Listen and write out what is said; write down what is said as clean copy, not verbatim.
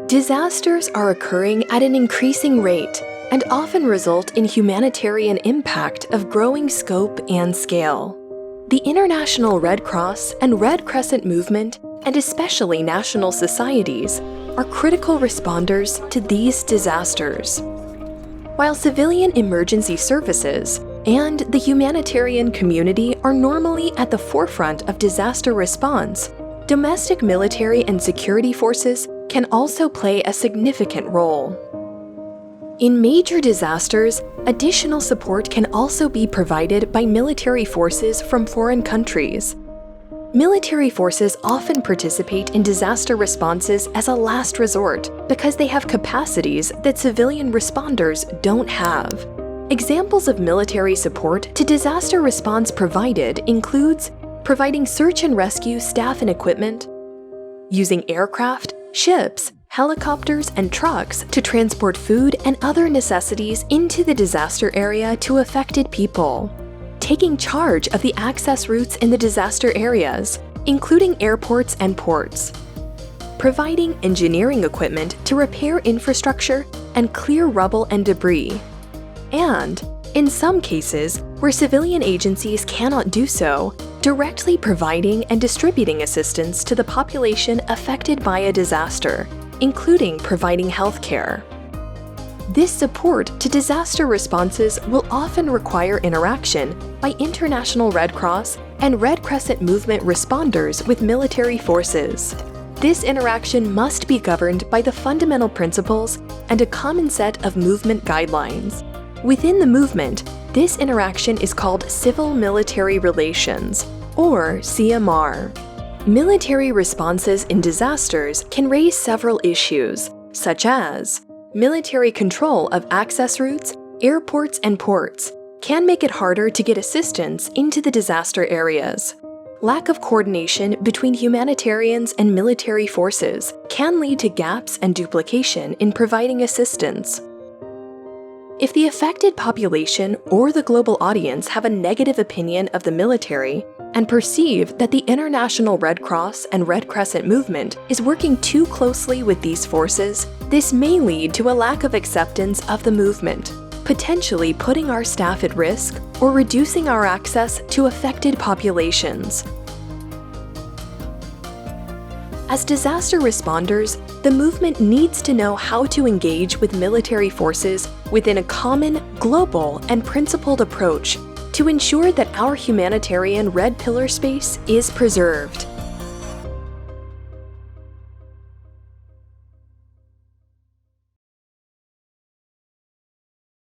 Disasters are occurring at an increasing rate and often result in humanitarian impact of growing scope and scale. The International Red Cross and Red Crescent movement, and especially national societies, are critical responders to these disasters. While civilian emergency services and the humanitarian community are normally at the forefront of disaster response, domestic military and security forces can also play a significant role. In major disasters, additional support can also be provided by military forces from foreign countries. Military forces often participate in disaster responses as a last resort because they have capacities that civilian responders don't have. Examples of military support to disaster response provided includes providing search and rescue staff and equipment, using aircraft, ships, helicopters, and trucks to transport food and other necessities into the disaster area to affected people, taking charge of the access routes in the disaster areas, including airports and ports, providing engineering equipment to repair infrastructure and clear rubble and debris, and, in some cases where civilian agencies cannot do so, directly providing and distributing assistance to the population affected by a disaster, including providing health care. This support to disaster responses will often require interaction by International Red Cross and Red Crescent movement responders with military forces. This interaction must be governed by the fundamental principles and a common set of movement guidelines. Within the movement, this interaction is called Civil-Military Relations, or CMR. Military responses in disasters can raise several issues, such as military control of access routes, airports, and ports can make it harder to get assistance into the disaster areas. Lack of coordination between humanitarians and military forces can lead to gaps and duplication in providing assistance. If the affected population or the global audience have a negative opinion of the military and perceive that the International Red Cross and Red Crescent movement is working too closely with these forces, this may lead to a lack of acceptance of the movement, potentially putting our staff at risk or reducing our access to affected populations. As disaster responders, the movement needs to know how to engage with military forces within a common, global, and principled approach to ensure that our humanitarian red pillar space is preserved.